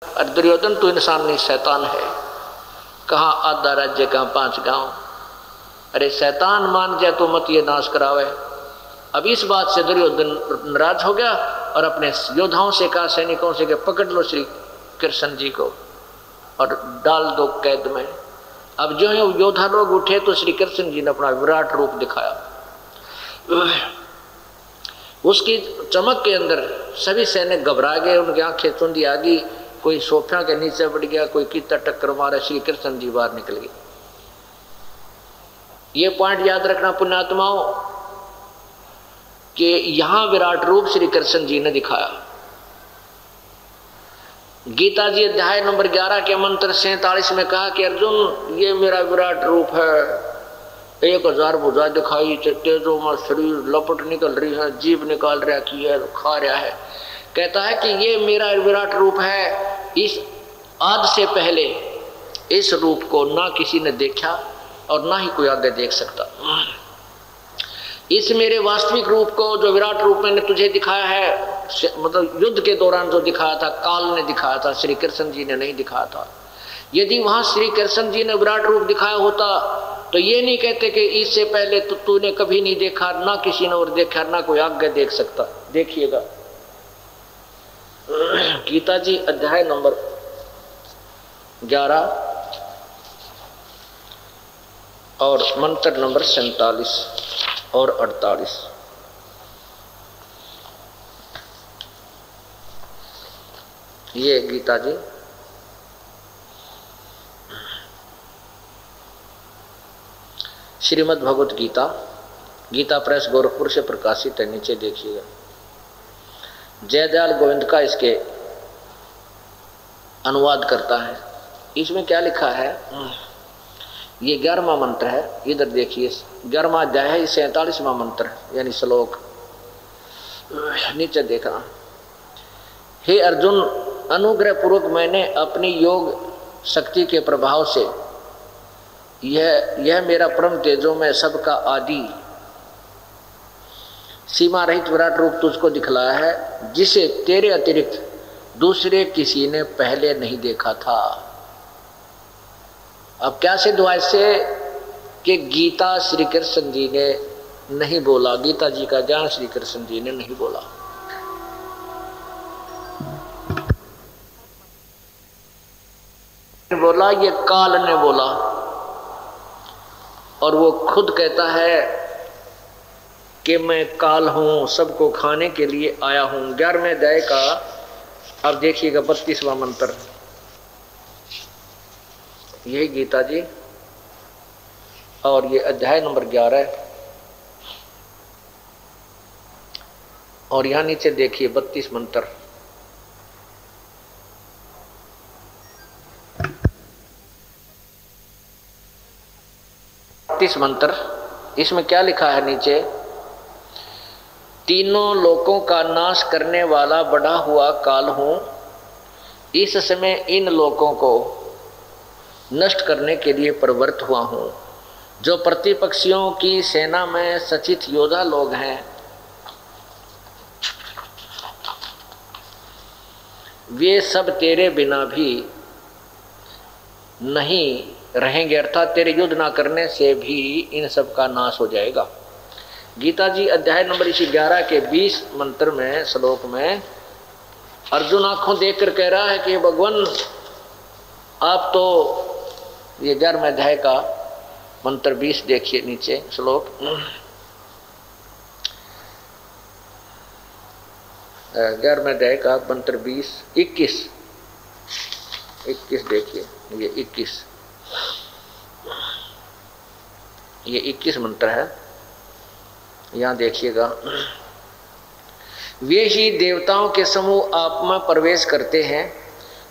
और दुर्योधन तो इंसान नहीं शैतान है, कहाँ आधा राज्य कहाँ 5 गांव। अरे शैतान मान जाए तो मत ये नाश करावे। अब इस बात से दुर्योधन नाराज हो गया और अपने योद्धाओं से कहा, सैनिकों से, कि पकड़ लो श्री कृष्ण जी को और डाल दो कैद में। अब जो है योद्धा लोग उठे तो श्री कृष्ण जी ने अपना विराट रूप दिखाया। उसकी चमक के अंदर सभी सैनिक घबरा गए, उनकी आंखें चुंदी आ गई, कोई सोफिया के नीचे पड़ गया, कोई कितना टक्कर मारा, श्री कृष्ण जी बाहर निकल गए। ये पॉइंट याद रखना पुण्यात्माओं कि यहां विराट रूप श्री कृष्ण जी ने दिखाया। गीता जी अध्याय नंबर 11 के मंत्र 47 में कहा कि अर्जुन ये मेरा विराट रूप है, 1000 भुजा दिखाई, तेजों में शरीर लपट निकल रही है, जीभ निकाल रहा की है, खा रहा है। कहता है कि ये मेरा विराट रूप है। इस आज से पहले इस रूप को ना किसी ने देखा और ना ही कोई आगे देख सकता। इस मेरे वास्तविक रूप को, जो विराट रूप मैंने तुझे दिखाया है, मतलब युद्ध के दौरान जो दिखाया था, काल ने दिखाया था, श्री कृष्ण जी ने नहीं दिखाया था। यदि वहां श्री कृष्ण जी ने विराट रूप दिखाया होता तो ये नहीं कहते कि इससे पहले तो तूने कभी नहीं देखा, ना किसी ने और देखा, ना कोई आगे देख सकता। देखिएगा गीता जी अध्याय नंबर 11 और मंत्र नंबर 47 और 48। ये गीता जी श्रीमद् भगवत गीता, गीता प्रेस गोरखपुर से प्रकाशित है। नीचे देखिएगा, जयदयाल गोविंद का इसके अनुवाद करता है। इसमें क्या लिखा है, ये 11वां मंत्र है। इधर देखिए 11वां अध्याय है, 47वां मंत्र यानी श्लोक। नीचे देखना, हे अर्जुन, अनुग्रह पूर्वक मैंने अपनी योग शक्ति के प्रभाव से यह मेरा परम तेजों में सबका आदि सीमा रहित विराट रूप तुझको दिखलाया है, जिसे तेरे अतिरिक्त दूसरे किसी ने पहले नहीं देखा था। अब क्या सिद्ध हुआ इससे कि गीता श्री कृष्ण जी ने नहीं बोला, गीता जी का ज्ञान श्री कृष्ण जी ने नहीं बोला। बोला ये काल ने बोला, और वो खुद कहता है कि मैं काल हूं, सबको खाने के लिए आया हूं। 11वें अध्याय का अब देखिएगा 32वां मंत्र, यही गीता जी और ये अध्याय नंबर 11 और यहां नीचे देखिए 32 मंत्र। मंत्र इसमें क्या लिखा है नीचे, तीनों लोकों का नाश करने वाला बड़ा हुआ काल हूं, इस समय इन लोकों को नष्ट करने के लिए प्रवृत्त हुआ हूं। जो प्रतिपक्षियों की सेना में सचित योद्धा लोग हैं, वे सब तेरे बिना भी नहीं रहेंगे, अर्थात तेरे युद्ध ना करने से भी इन सब का नाश हो जाएगा। गीता जी अध्याय नंबर इसी 11 के 20 मंत्र में श्लोक में अर्जुन आंखों देखकर कह रहा है कि भगवान आप तो, ये 11वें अध्याय का मंत्र 20 देखिए नीचे श्लोक, 11वें अध्याय का मंत्र 21 देखिए, ये 21 मंत्र है। यहां देखिएगा, वे ही देवताओं के समूह आप में प्रवेश करते हैं,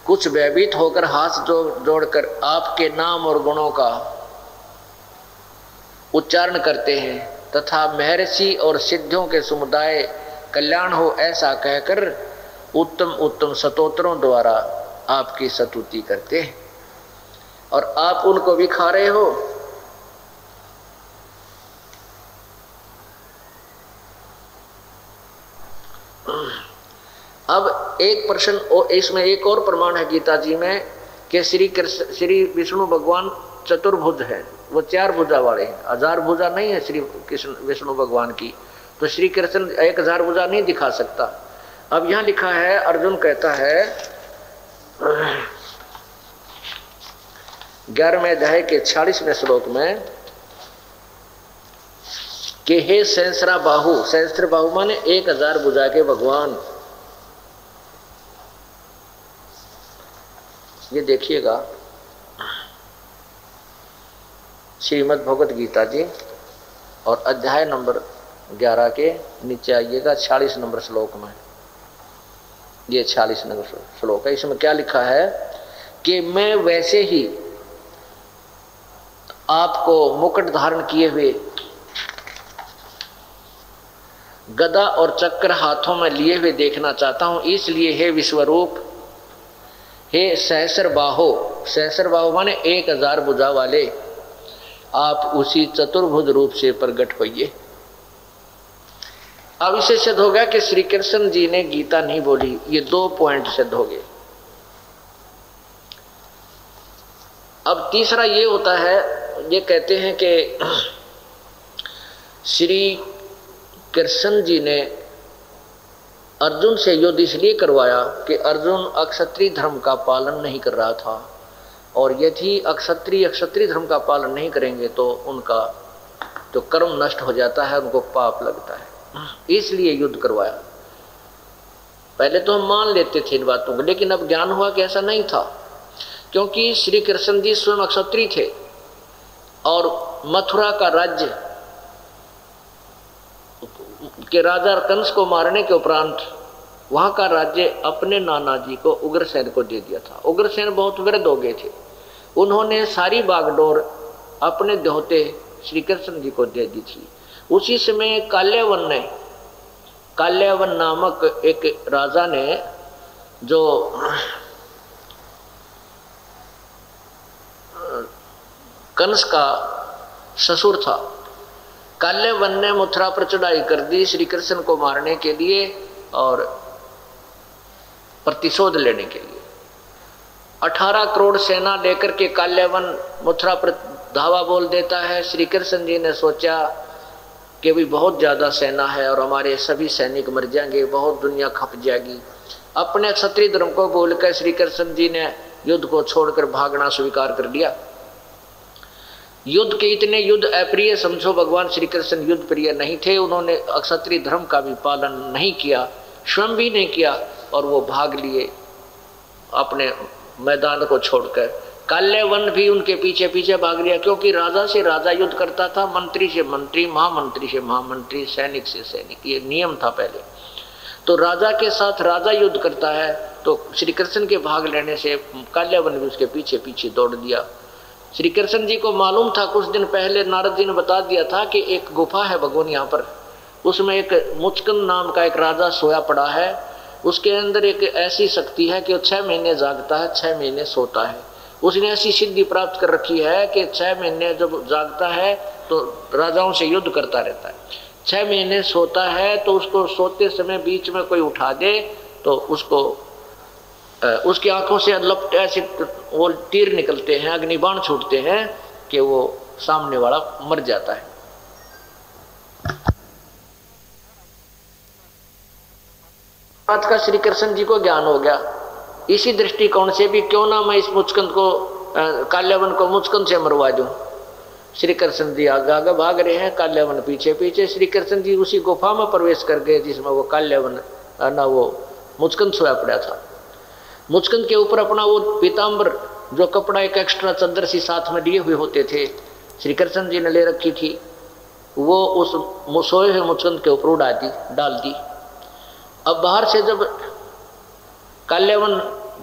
कुछ भयभीत होकर हाथ जोड़कर आपके नाम और गुणों का उच्चारण करते हैं, तथा महर्षि और सिद्धों के समुदाय कल्याण हो ऐसा कहकर उत्तम उत्तम स्तोत्रों द्वारा आपकी स्तुति करते हैं, और आप उनको भी खा रहे हो। अब एक प्रश्न और इसमें एक और प्रमाण है गीता जी में कि श्री विष्णु भगवान चतुर्भुज है, वो 4 भुजा वाले हैं, 1000 भुजा नहीं है श्री कृष्ण विष्णु भगवान की, तो श्री कृष्ण 1000 भुजा नहीं दिखा सकता। अब यहाँ लिखा है, अर्जुन कहता है 11वें अध्याय के 46वें श्लोक में कि हे सहस्रा बाहु, सहस्त्र बाहु माने 1000 भुजा के भगवान। ये देखिएगा श्रीमद् भगवत गीता जी और अध्याय नंबर 11 के नीचे आइएगा 46 नंबर श्लोक में। ये 46 नंबर श्लोक है। इसमें क्या लिखा है कि मैं वैसे ही आपको मुकुट धारण किए हुए, गदा और चक्र हाथों में लिए हुए देखना चाहता हूं, इसलिए हे विश्वरूप, हे सहस्र बाहो, सहस्र बाहो माने 1000 भुजा वाले, आप उसी चतुर्भुज रूप से प्रकट होइए। अब इसे सिद्ध हो गया कि श्री कृष्ण जी ने गीता नहीं बोली। ये 2 पॉइंट सिद्ध हो गए। अब तीसरा ये होता है, ये कहते हैं कि श्री कृष्ण जी ने अर्जुन से युद्ध इसलिए करवाया कि अर्जुन अक्षत्रिय धर्म का पालन नहीं कर रहा था, और यदि क्षत्रिय धर्म का पालन नहीं करेंगे तो उनका तो कर्म नष्ट हो जाता है, उनको पाप लगता है, इसलिए युद्ध करवाया। पहले तो हम मान लेते थे इन बातों को, लेकिन अब ज्ञान हुआ कि ऐसा नहीं था, क्योंकि श्री कृष्ण जी स्वयं क्षत्रिय थे और मथुरा का राज्य के राजा कंस को मारने के उपरांत वहां का राज्य अपने नाना जी को उग्रसेन को दे दिया था। उग्रसेन बहुत वृद्ध हो गए थे, उन्होंने सारी बागडोर अपने दोहते श्री कृष्ण जी को दे दी थी। उसी समय काल्यावन नामक एक राजा ने, जो कंस का ससुर था, काल्यावन ने मथुरा पर चढ़ाई कर दी श्री कृष्ण को मारने के लिए और प्रतिशोध लेने के लिए। 18 करोड़ सेना लेकर के काल्यावन मथुरा पर धावा बोल देता है। श्री कृष्ण जी ने सोचा कि भी बहुत ज़्यादा सेना है और हमारे सभी सैनिक मर जाएंगे, बहुत दुनिया खप जाएगी। अपने क्षत्रिय धर्म को बोलकर श्री कृष्ण जी ने युद्ध को छोड़कर भागना स्वीकार कर लिया। युद्ध के इतने युद्ध अप्रिय समझो, भगवान श्री कृष्ण युद्ध प्रिय नहीं थे, उन्होंने क्षत्रिय धर्म का भी पालन नहीं किया, स्वयं भी नहीं किया, और वो भाग लिए अपने मैदान को छोड़कर। काल्यावन भी उनके पीछे पीछे भाग लिया, क्योंकि राजा से राजा युद्ध करता था, मंत्री से मंत्री, महामंत्री से महामंत्री, सैनिक से सैनिक, ये नियम था पहले। तो राजा के साथ राजा युद्ध करता है, तो श्री कृष्ण के भाग लेने से काल्यावन भी उसके पीछे पीछे दौड़ दिया। श्री कृष्ण जी को मालूम था, कुछ दिन पहले नारद जी ने बता दिया था कि एक गुफा है भगवान यहाँ पर, उसमें एक मुचकंद नाम का एक राजा सोया पड़ा है, उसके अंदर एक ऐसी शक्ति है कि वो 6 महीने जागता है, 6 महीने सोता है। उसने ऐसी सिद्धि प्राप्त कर रखी है कि 6 महीने जब जागता है तो राजाओं से युद्ध करता रहता है, 6 महीने सोता है तो उसको सोते समय बीच में कोई उठा दे तो उसको उसकी आंखों से लपट ऐसे वो तीर निकलते हैं, अग्निबाण छूटते हैं कि वो सामने वाला मर जाता है। बात का श्री कृष्ण जी को ज्ञान हो गया। इसी दृष्टिकोण से भी क्यों ना मैं इस मुचकंद को काल्यावन को मुचकंद से मरवा दूं। श्री कृष्ण जी आगे आगे भाग रहे हैं, काल्यावन पीछे पीछे। श्री कृष्ण जी उसी गुफा में प्रवेश कर गए जिसमें वो काल्यावन ना वो मुचकंद सोया पड़ा था। मुचकंद के ऊपर अपना वो पीताम्बर जो कपड़ा एक एक्स्ट्रा चद्दर सी साथ में लिए हुए होते थे, श्री कृष्ण जी ने ले रखी थी, वो उस सोए हुए मुचकंद के ऊपर डाल दी। अब बाहर से जब काल्यावन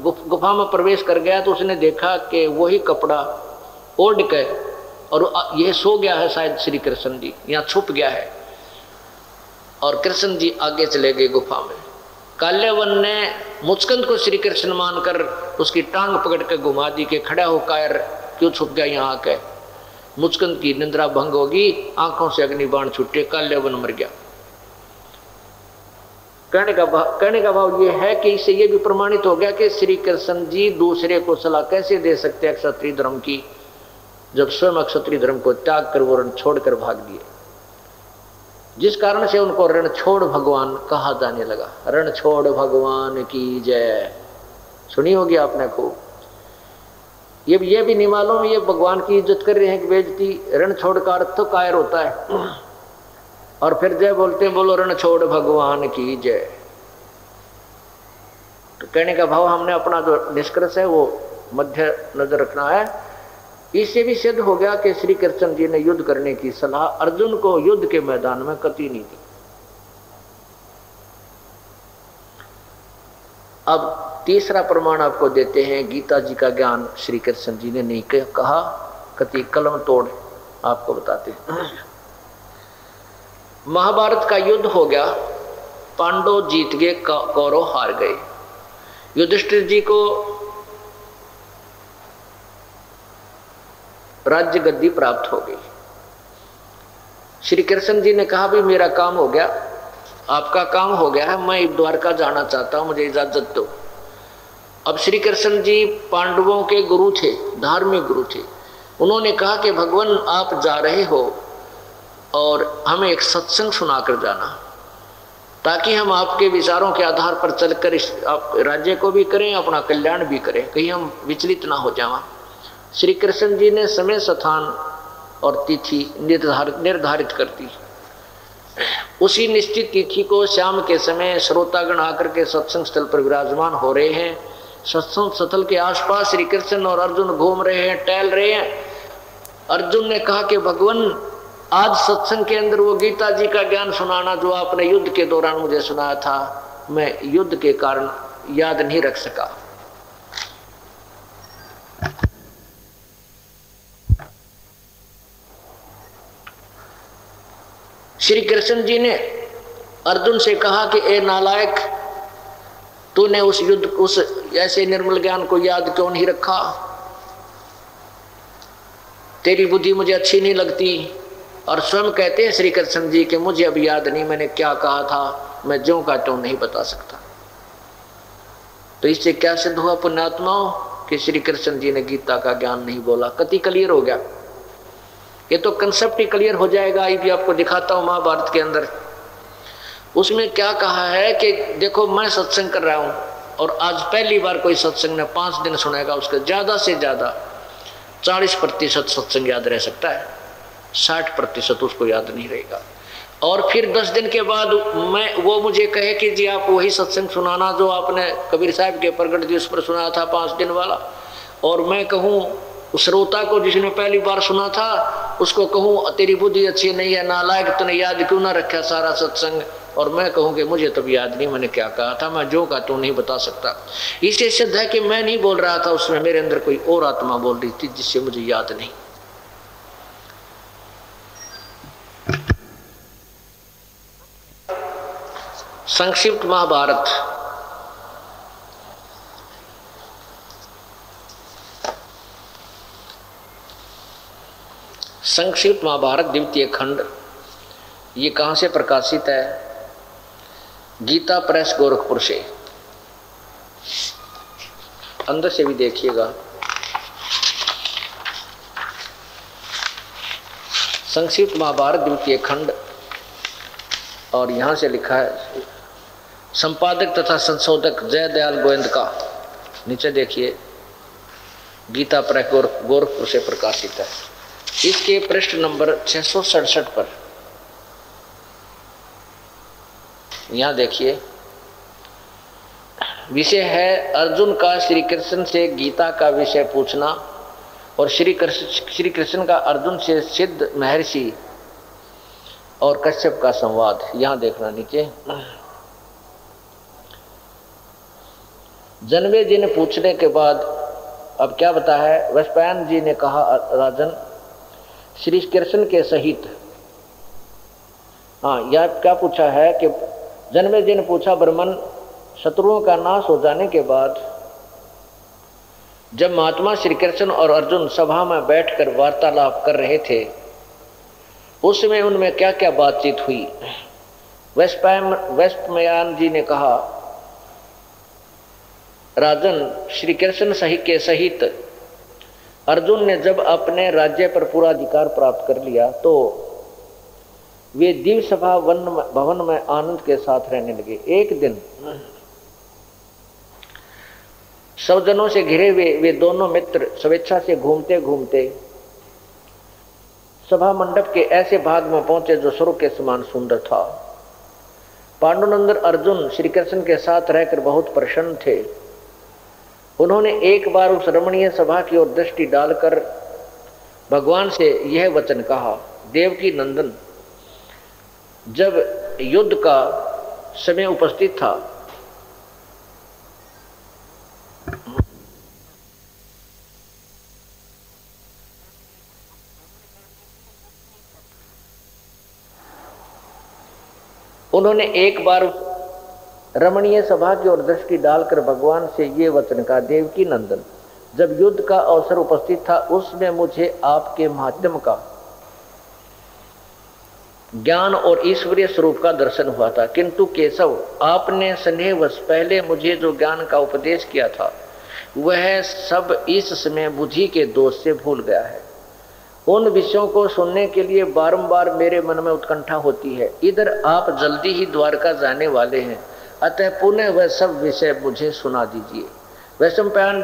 गुफा में प्रवेश कर गया तो उसने देखा कि वही कपड़ा ओढ़ के और यह सो गया है, शायद श्री कृष्ण जी यहाँ छुप गया है। और कृष्ण जी आगे चले गए गुफा में। काल्यावन ने मुचकंद को श्री कृष्ण मानकर उसकी टांग पकड़ के घुमा दी कि खड़ा होकर क्यों छुप गया यहाँ आके। मुचकंद की निंद्रा भंग होगी, आंखों से अग्निबाण छूटे, काल्यावन मर गया। कहने का भाव ये है कि इससे ये भी प्रमाणित हो गया कि श्री कृष्ण जी दूसरे को सलाह कैसे दे सकते हैं क्षत्रिय धर्म की, जब स्वयं क्षत्रिय धर्म को त्याग कर वो रण छोड़कर भाग दिए, जिस कारण से उनको रण छोड़ भगवान कहा जाने लगा। रण छोड़ भगवान की जय, सुनी होगी आपने को। ये भी नहीं मालूम ये भगवान की इज्जत कर रहे हैं कि बेइज्जती। रण छोड़ का अर्थ तो कायर होता है, और फिर जय बोलते बोलो रण छोड़ भगवान की जय। तो कहने का भाव हमने अपना जो निष्कर्ष है वो मध्य नजर रखना है। इससे भी सिद्ध हो गया कि श्री कृष्ण जी ने युद्ध करने की सलाह अर्जुन को युद्ध के मैदान में कतई नहीं दी। अब तीसरा प्रमाण आपको देते हैं, गीता जी का ज्ञान श्री कृष्ण जी ने नहीं कहा, कतई कलम तोड़ आपको बताते हैं। महाभारत का युद्ध हो गया, पांडव जीत गए, कौरव हार गए। युधिष्ठिर जी को राज्य गद्दी प्राप्त हो गई। श्री कृष्ण जी ने कहा भी मेरा काम हो गया, आपका काम हो गया है, मैं द्वारका जाना चाहता हूं, मुझे इजाजत दो। अब श्री कृष्ण जी पांडवों के गुरु थे, धार्मिक गुरु थे। उन्होंने कहा कि भगवान आप जा रहे हो और हमें एक सत्संग सुनाकर जाना, ताकि हम आपके विचारों के आधार पर चलकर इस राज्य को भी करें, अपना कल्याण भी करें, कहीं हम विचलित ना हो जाएं। श्री कृष्ण जी ने समय, स्थान और तिथि निर्धारित कर दी। उसी निश्चित तिथि को शाम के समय श्रोतागण आकर के सत्संग स्थल पर विराजमान हो रहे हैं। सत्संग स्थल के आसपास श्री कृष्ण और अर्जुन घूम रहे हैं, टहल रहे हैं। अर्जुन ने कहा कि भगवान आज सत्संग के अंदर वो गीता जी का ज्ञान सुनाना जो आपने युद्ध के दौरान मुझे सुनाया था, मैं युद्ध के कारण याद नहीं रख सका। श्री कृष्ण जी ने अर्जुन से कहा कि ए नालायक, तूने उस युद्ध, उस ऐसे निर्मल ज्ञान को याद क्यों नहीं रखा? तेरी बुद्धि मुझे अच्छी नहीं लगती। और स्वयं कहते हैं श्री कृष्ण जी कि मुझे अब याद नहीं मैंने क्या कहा था, मैं ज्यों का त्यों नहीं बता सकता। तो इससे क्या सिद्ध हुआ पुण्यात्माओं कि श्री कृष्ण जी ने गीता का ज्ञान नहीं बोला। कति क्लियर हो गया, ये तो कंसेप्ट ही क्लियर हो जाएगा। ये भी आपको दिखाता हूं महाभारत के अंदर। उसमें क्या कहा है कि देखो मैं सत्संग कर रहा हूं और आज पहली बार कोई सत्संग ने 5 दिन सुनेगा, उसका ज्यादा से ज्यादा 40% सत्संग याद रह सकता है, 60% उसको याद नहीं रहेगा। और फिर 10 दिन के बाद वो मुझे कहे कि जी आप वही सत्संग सुनाना जो आपने कबीर साहब के प्रगट दिवस पर सुनाया था 5 दिन वाला, और मैं कहूँ उस श्रोता को जिसने पहली बार सुना था उसको कहूँ तेरी बुद्धि अच्छी नहीं है नालायक, तूने याद क्यों ना रखा सारा सत्संग, और मैं कहूँ कि मुझे तब याद नहीं मैंने क्या कहा था, मैं जो का तू नहीं बता सकता। इससे सिद्ध है कि मैं नहीं बोल रहा था, उसमें मेरे अंदर कोई और आत्मा बोल रही थी जिससे मुझे याद नहीं। संक्षिप्त महाभारत। संक्षिप्त महाभारत द्वितीय खंड, ये कहाँ से प्रकाशित है? गीता प्रेस गोरखपुर से। अंदर से भी देखिएगा। संक्षिप्त महाभारत द्वितीय खंड, और यहाँ से लिखा है संपादक तथा संशोधक जय दयाल गोविंद का। नीचे देखिए, गीता प्रेस गोरखपुर से प्रकाशित है। इसके पृष्ठ नंबर 667 पर यहाँ देखिए, विषय है अर्जुन का श्री कृष्ण से गीता का विषय पूछना और श्री कृष्ण का अर्जुन से सिद्ध महर्षि और कश्यप का संवाद। यहाँ देखना नीचे, जनमे जी ने पूछने के बाद अब क्या बता है? वैशंपायन जी ने कहा राजन श्री कृष्ण के सहित, हाँ यह क्या पूछा है कि जनमे जी ने पूछा ब्रह्मन, शत्रुओं का नाश हो जाने के बाद जब महात्मा श्री कृष्ण और अर्जुन सभा में बैठकर वार्तालाप कर रहे थे, उसमें उनमें क्या क्या बातचीत हुई? वेस्पमयान जी ने कहा, राजन, श्री कृष्ण के सहित अर्जुन ने जब अपने राज्य पर पूरा अधिकार प्राप्त कर लिया तो वे दिव्य सभा भवन में आनंद के साथ रहने लगे। एक दिन सब जनों से घिरे हुए वे दोनों मित्र स्वेच्छा से घूमते घूमते सभा मंडप के ऐसे भाग में पहुंचे जो स्वर्ग के समान सुंदर था। पांडुनंदन अर्जुन श्री कृष्ण के साथ रहकर बहुत प्रसन्न थे। उन्होंने एक बार उस रमणीय सभा की ओर दृष्टि डालकर भगवान से यह वचन कहा, देवकी नंदन, जब युद्ध का समय उपस्थित था उन्होंने एक बार रमणीय सभा की ओर दृष्टि डालकर भगवान से ये वचन कहा, देवकी नंदन, जब युद्ध का अवसर उपस्थित था उसमें मुझे आपके माध्यम का ज्ञान और ईश्वरीय स्वरूप का दर्शन हुआ था, किंतु केशव, आपने स्नेहवश पहले मुझे जो ज्ञान का उपदेश किया था वह सब इस समय बुद्धि के दोष से भूल गया है। उन विषयों को सुनने के लिए बारंबार मेरे मन में उत्कंठा होती है। इधर आप जल्दी ही द्वारका जाने वाले हैं, अतः पुनः वह सब विषय मुझे सुना दीजिए। वैशंपायन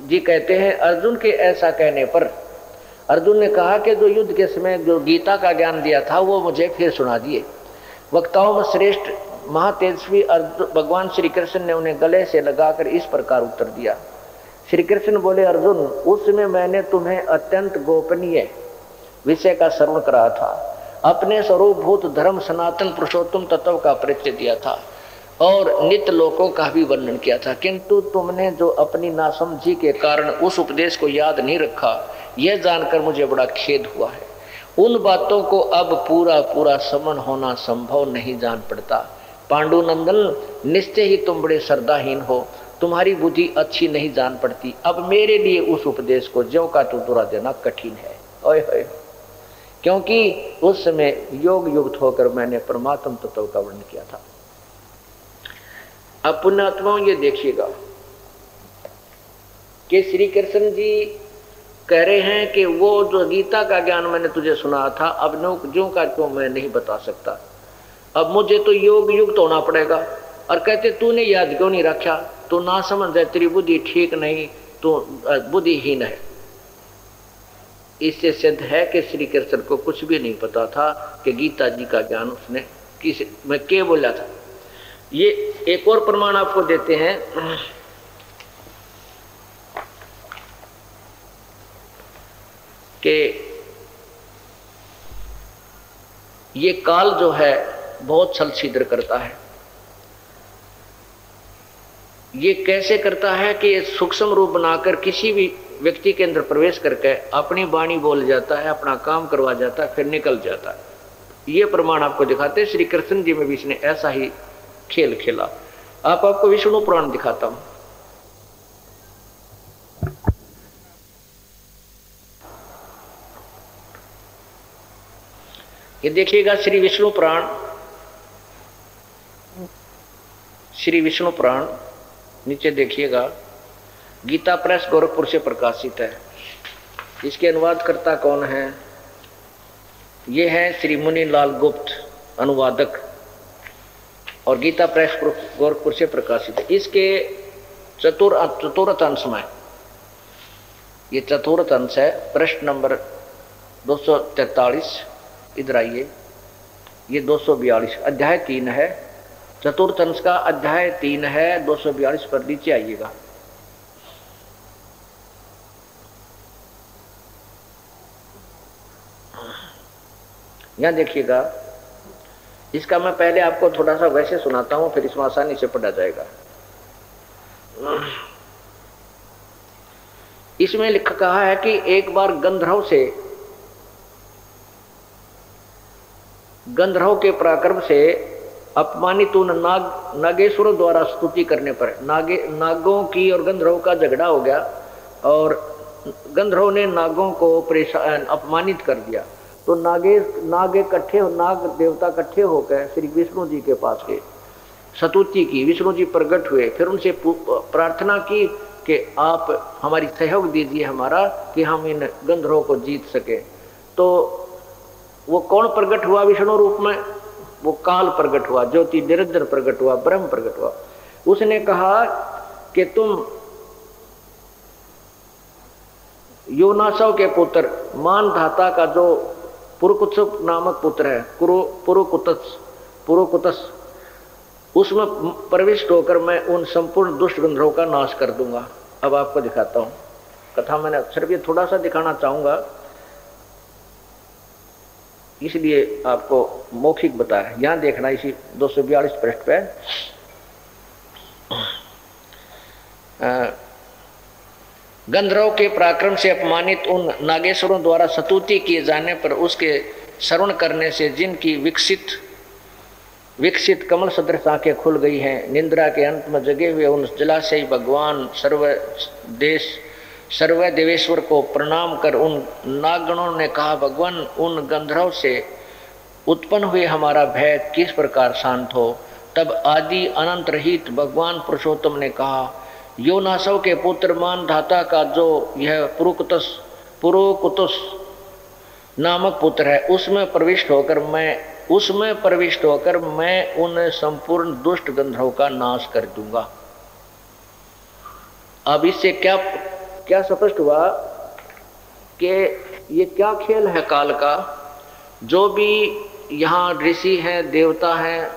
जी कहते हैं, अर्जुन के ऐसा कहने पर अर्जुन ने कहा कि जो युद्ध के समय जो गीता का ज्ञान दिया था वो मुझे फिर सुना दिए। वक्ताओं में श्रेष्ठ महातेजस्वी भगवान श्री कृष्ण ने उन्हें गले से लगाकर इस प्रकार उत्तर दिया। श्री कृष्ण बोले, अर्जुन, उस समय मैंने तुम्हें अत्यंत गोपनीय विषय का श्रवण करा था, अपने स्वरूपभूत धर्म सनातन पुरुषोत्तम तत्व का परिचय दिया था और नित्य लोकों का भी वर्णन किया था, किंतु तुमने जो अपनी नासमझी के कारण उस उपदेश को याद नहीं रखा, यह जानकर मुझे बड़ा खेद हुआ है। उन बातों को अब पूरा समन होना संभव नहीं जान पड़ता। पांडुनंदन, निश्चय ही तुम बड़े श्रद्धाहीन हो, तुम्हारी बुद्धि अच्छी नहीं जान पड़ती। अब मेरे लिए उस उपदेश को ज्यों का त्यों दोहरा देना कठिन है। ओए होए, क्योंकि उस समय योग युक्त होकर मैंने परमात्म तत्व का वर्णन किया था। अब पुण्यात्माओं ये देखिएगा कि श्री कृष्ण जी कह रहे हैं कि वो जो गीता का ज्ञान मैंने तुझे सुना था अब ज्यों का त्यों मैं नहीं बता सकता, अब मुझे तो योग युक्त होना पड़ेगा। और कहते तूने याद क्यों नहीं रखा, तो ना समझ है, तेरी बुद्धि ठीक नहीं, तो बुद्धिहीन है। इससे सिद्ध है कि श्री कृष्ण को कुछ भी नहीं पता था कि गीता जी का ज्ञान उसने मैं क्या बोला था। ये एक और प्रमाण आपको देते हैं कि ये काल जो है बहुत छल छिद्र करता है। ये कैसे करता है कि सूक्ष्म रूप बनाकर किसी भी व्यक्ति के अंदर प्रवेश करके अपनी वाणी बोल जाता है, अपना काम करवा जाता है, फिर निकल जाता है। ये प्रमाण आपको दिखाते हैं। श्री कृष्ण जी में भी इसने ऐसा ही खेल खेला। आपको विष्णु पुराण दिखाता हूं। ये देखिएगा श्री विष्णु पुराण नीचे देखिएगा, गीता प्रेस गोरखपुर से प्रकाशित है। इसके अनुवादकर्ता कौन है? ये है श्री मुनीलाल गुप्त अनुवादक और गीता प्रेस गोरखपुर से प्रकाशित है। इसके चतुर्थ अंश में, ये चतुर्थ अंश है, प्रश्न नंबर 243। इधर आइए, ये 242 अध्याय 3 है, चतुर्थ अंश का अध्याय 3 है, 242 पर नीचे आइएगा। यहां देखिएगा, इसका मैं पहले आपको थोड़ा सा वैसे सुनाता हूं, फिर इसमें आसानी से पढ़ा जाएगा। इसमें लिखा कहा है कि एक बार गंधर्व के पराक्रम से अपमानित उन नागेश्वर द्वारा स्तुति करने पर नागों की और गंधर्व का झगड़ा हो गया और गंधर्व ने नागों को अपमानित कर दिया। तो तो नाग देवता इकट्ठे होकर श्री विष्णु जी के पास गए, स्तुति की, विष्णु जी प्रकट हुए, फिर उनसे प्रार्थना की कि आप हमारी सहयोग दीजिए हमारा, कि हम इन गंधर्वों को जीत सके। तो वो कौन प्रकट हुआ विष्णु रूप में? वो काल प्रकट हुआ, ज्योति निरंजन प्रकट हुआ, ब्रह्म प्रकट हुआ। उसने कहा कि तुम योनासव के पुत्र मानधाता का जो पुरुकुत्स नामक पुत्र है, पुरुकुतस, उसमें प्रविष्ट होकर मैं उन संपूर्ण दुष्ट गंधर्वों का नाश कर दूंगा। अब आपको दिखाता हूं कथा, मैंने सिर्फ ये थोड़ा सा दिखाना चाहूंगा, इसलिए आपको मौखिक बताया। यहां देखना, इसी 242 पृष्ठ पे गंधर्व के पराक्रम से अपमानित उन नागेश्वरों द्वारा स्तुति किए जाने पर उसके श्रवण करने से जिनकी विकसित कमल सदृश आंखें खुल गई हैं, निंद्रा के अंत में जगे हुए उन जलाशयी भगवान सर्व देवेश्वर को प्रणाम कर उन नागगणों ने कहा, भगवान उन गंधर्व से उत्पन्न हुए हमारा भय किस प्रकार शांत हो। तब आदि अनंत रहित भगवान पुरुषोत्तम ने कहा, योनासव के पुत्र मानधाता का जो यह पुरुकुतस नामक पुत्र है, उसमें प्रविष्ट होकर मैं उन संपूर्ण दुष्ट गंधर्वों का नाश कर दूंगा। अब इससे क्या स्पष्ट हुआ कि ये क्या खेल है काल का। जो भी यहाँ ऋषि हैं, देवता हैं,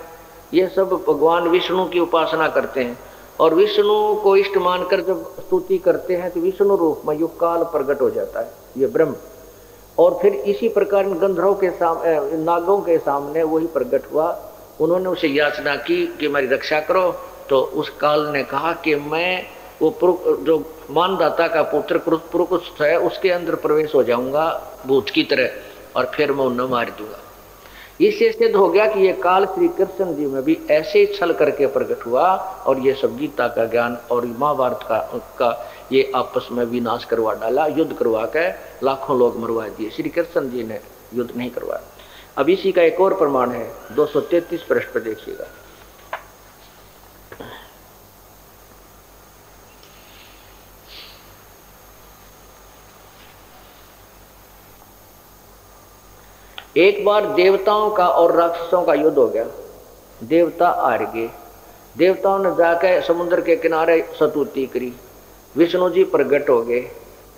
ये सब भगवान विष्णु की उपासना करते हैं और विष्णु को इष्ट मानकर जब स्तुति करते हैं तो विष्णु रूप में युग काल प्रकट हो जाता है, ये ब्रह्म। और फिर इसी प्रकार गंधर्वों के सामने, नागों के सामने वही प्रकट हुआ। उन्होंने उसे याचना की कि मेरी रक्षा करो, तो उस काल ने कहा कि मैं वो जो मानदाता का पुत्र पुरुकुत्स है उसके अंदर प्रवेश हो जाऊंगा भूत की तरह और फिर मैं उन्हें मार दूंगा। इससे सिद्ध हो गया कि ये काल श्री कृष्ण जी में भी ऐसे ही छल करके प्रकट हुआ और ये सब गीता का ज्ञान और महाभारत का ये आपस में विनाश करवा डाला, युद्ध करवा के लाखों लोग मरवा दिए। श्री कृष्ण जी ने युद्ध नहीं करवाया। अब इसी का एक और प्रमाण है, 233 पृष्ठ पर देखिएगा। एक बार देवताओं का और राक्षसों का युद्ध हो गया, देवता हार गए। देवताओं ने जाकर समुद्र के किनारे स्तुति करी, विष्णु जी प्रकट हो गए।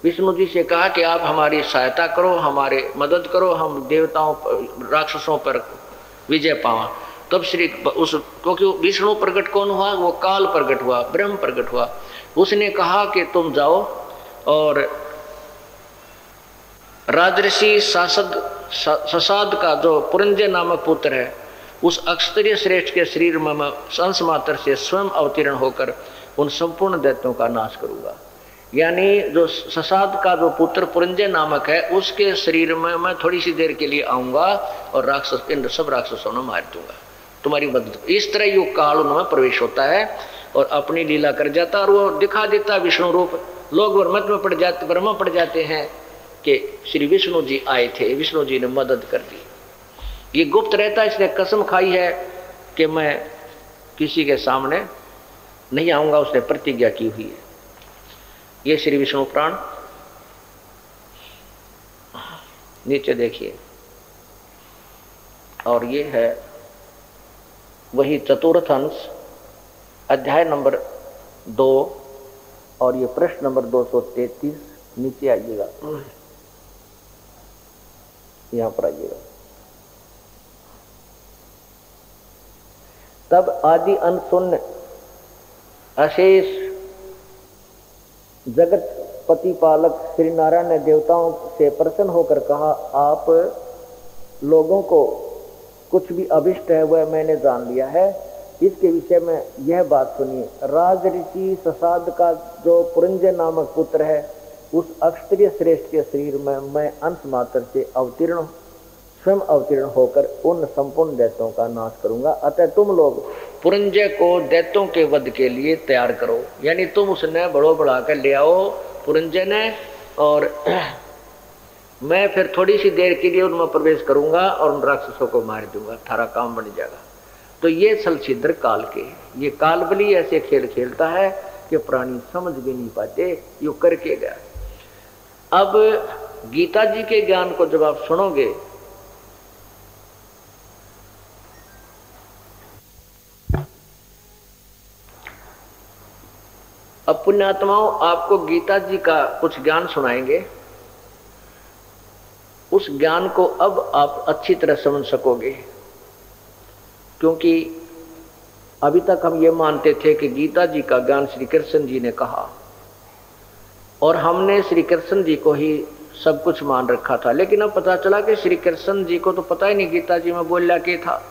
विष्णु जी से कहा कि आप हमारी सहायता करो, हमारे मदद करो, हम देवताओं राक्षसों पर विजय पावा। तब क्योंकि विष्णु प्रकट कौन हुआ? वो काल प्रकट हुआ, ब्रह्म प्रकट हुआ। उसने कहा कि तुम जाओ और राजऋषि ससाद का जो पुरंजय नामक पुत्र है, उस अक्षत्रिय श्रेष्ठ के शरीर में मैं अंश मात्र से स्वयं अवतीर्ण होकर उन संपूर्ण दैत्यों का नाश करूंगा। यानी जो ससाद का जो पुत्र पुरंजय नामक है, उसके शरीर में मैं थोड़ी सी देर के लिए आऊंगा और इन सब राक्षसों ने मार दूंगा, तुम्हारी मदद। इस तरह युग काल उनमें प्रवेश होता है और अपनी लीला कर जाता और वो दिखा देता विष्णु रूप। लोग भ्रम पड़ जाते हैं कि श्री विष्णु जी आए थे, विष्णु जी ने मदद कर दी। ये गुप्त रहता है, इसने कसम खाई है कि मैं किसी के सामने नहीं आऊंगा, उसने प्रतिज्ञा की हुई है। ये श्री विष्णु पुराण नीचे देखिए, और ये है वही चतुर्थ अंश, अध्याय नंबर 2 और ये प्रश्न नंबर 233। नीचे आइएगा, यहां पर आइएगा। तब आदि अंत शून्य अशेष जगत प्रतिपालक श्री नारायण ने देवताओं से प्रसन्न होकर कहा, आप लोगों को कुछ भी अभिष्ट है वह मैंने जान लिया है। इसके विषय में यह बात सुनिए। राज ऋषि ससाद का जो पुरंजय नामक पुत्र है, उस अक्षत्रिय श्रेष्ठ के शरीर में मैं अंश मात्र से स्वयं अवतीर्ण होकर उन संपूर्ण दैत्यों का नाश करूंगा। अतः तुम लोग पुरंजय को दैत्यों के वध के लिए तैयार करो। यानी तुम उसने बढ़ा कर ले आओ पुरंजय ने, और मैं फिर थोड़ी सी देर के लिए उनमें प्रवेश करूंगा और उन राक्षसों को मार दूंगा, थारा काम बन जाएगा। तो ये सलछिद्र काल के, ये कालबली ऐसे खेल खेलता है कि प्राणी समझ भी नहीं पाते यो करके गया। अब गीता जी के ज्ञान को जब आप सुनोगे, अब पुण्यात्माओं आपको गीता जी का कुछ ज्ञान सुनाएंगे। उस ज्ञान को अब आप अच्छी तरह समझ सकोगे, क्योंकि अभी तक हम ये मानते थे कि गीता जी का ज्ञान श्री कृष्ण जी ने कहा और हमने श्री कृष्ण जी को ही सब कुछ मान रखा था। लेकिन अब पता चला कि श्री कृष्ण जी को तो पता ही नहीं गीता जी में बोला क्या था।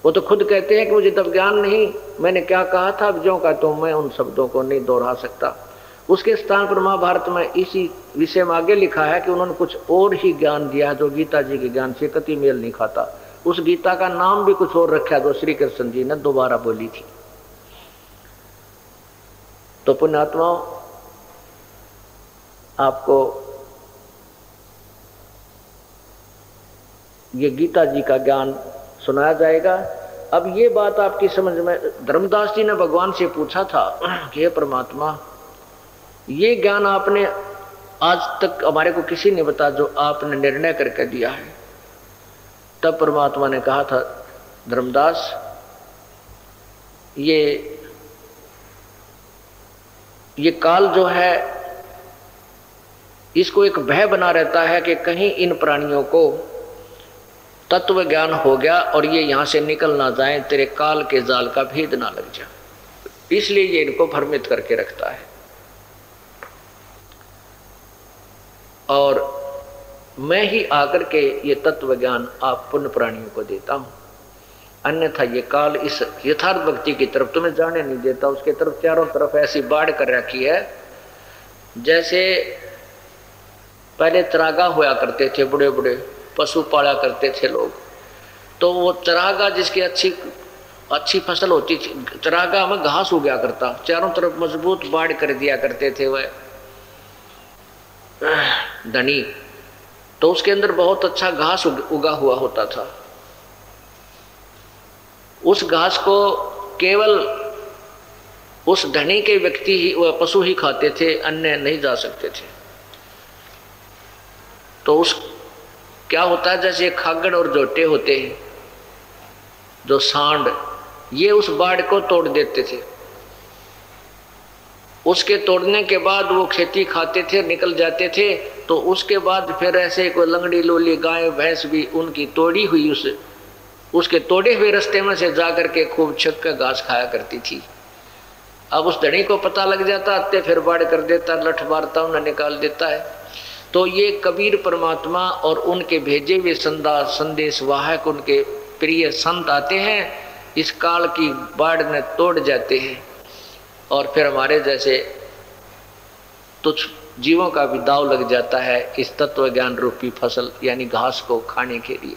वो तो खुद कहते हैं कि मुझे तब ज्ञान नहीं, मैंने क्या कहा था अब ज्यों का तो मैं उन शब्दों को नहीं दोहरा सकता। उसके स्थान पर महाभारत में इसी विषय में आगे लिखा है कि उन्होंने कुछ और ही ज्ञान दिया जो गीता जी के ज्ञान से कति मेल नहीं खाता। उस गीता का नाम भी कुछ और रखा जो श्री कृष्ण जी ने दोबारा बोली थी। तो पुण्यात्माओं आपको ये गीता जी का ज्ञान सुनाया जाएगा। अब ये बात आपकी समझ में, धर्मदास जी ने भगवान से पूछा था कि हे परमात्मा, ये ज्ञान आपने आज तक हमारे को किसी ने बता जो आपने निर्णय करके दिया है। तब परमात्मा ने कहा था, धर्मदास ये काल जो है इसको एक भय बना रहता है कि कहीं इन प्राणियों को तत्व ज्ञान हो गया और ये यहां से निकल ना जाए, तेरे काल के जाल का भेद ना लग जाए, इसलिए ये इनको भ्रमित करके रखता है। और मैं ही आकर के ये तत्व ज्ञान आप पुण्य प्राणियों को देता हूं, अन्यथा ये काल इस यथार्थ भक्ति की तरफ तुम्हें जाने नहीं देता। उसके तरफ चारों तरफ ऐसी बाढ़ कर रखी है जैसे पहले चरागा हुआ करते थे, बड़े बड़े पशु पाला करते थे लोग, तो वो चरागा जिसकी अच्छी फसल होती थी, चरागा में घास उगा करता, चारों तरफ मजबूत बाढ़ कर दिया करते थे वह धनी, तो उसके अंदर बहुत अच्छा घास उगा हुआ होता था। उस घास को केवल उस धनी के व्यक्ति ही, वह पशु ही खाते थे, अन्य नहीं जा सकते थे। तो उस क्या होता है, जैसे खागड़ और जोटे होते हैं, जो सांड, ये उस बाढ़ को तोड़ देते थे। उसके तोड़ने के बाद वो खेती खाते थे, निकल जाते थे। तो उसके बाद फिर ऐसे कोई लंगड़ी लोली गाय भैंस भी उनकी तोड़ी हुई उसके तोड़े हुए रास्ते में से जाकर के खूब छक कर घास खाया करती थी। अब उस धनी को पता लग जाता, अत्ते फिर बाढ़ कर देता, लठ मारता, उन्हें निकाल देता है। तो ये कबीर परमात्मा और उनके भेजे हुए संदेश वाहक, उनके प्रिय संत आते हैं, इस काल की बाढ़ में तोड़ जाते हैं और फिर हमारे जैसे तुच्छ जीवों का भी दाव लग जाता है इस तत्व ज्ञान रूपी फसल यानी घास को खाने के लिए।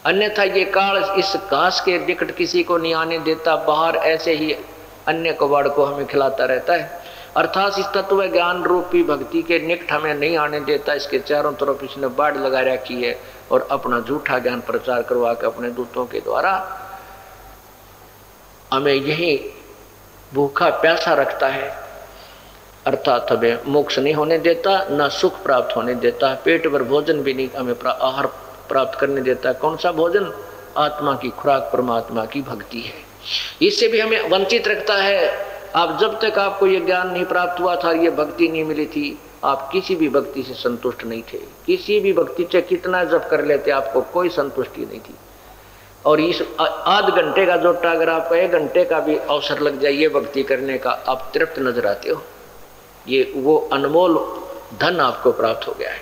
अन्यथा ये काल इस घास के निकट किसी को नहीं आने देता, बाहर ऐसे ही अन्य कबाड़ को हमें खिलाता रहता है। अर्थात इस तत्व ज्ञान रूपी भक्ति के निकट हमें नहीं आने देता, इसके चारों तरफ इसने बाढ़ लगा रखी है और अपना झूठा ज्ञान प्रचार करवा के अपने दूतों के द्वारा हमें यही भूखा प्यासा रखता है। अर्थात हमें मोक्ष नहीं होने देता, ना सुख प्राप्त होने देता, पेट भर भोजन भी नहीं हमें आहार प्राप्त करने देता। कौन सा भोजन? आत्मा की खुराक परमात्मा की भक्ति है, इससे भी हमें वंचित रखता है। आप जब तक आपको ये ज्ञान नहीं प्राप्त हुआ था, ये भक्ति नहीं मिली थी, आप किसी भी भक्ति से संतुष्ट नहीं थे। किसी भी भक्ति से कितना जप कर लेते आपको कोई संतुष्टि नहीं थी। और इस आध घंटे का जोटा अगर आपको 1 घंटे का भी अवसर लग जाए ये भक्ति करने का, आप तृप्त नजर आते हो। ये वो अनमोल धन आपको प्राप्त हो गया है।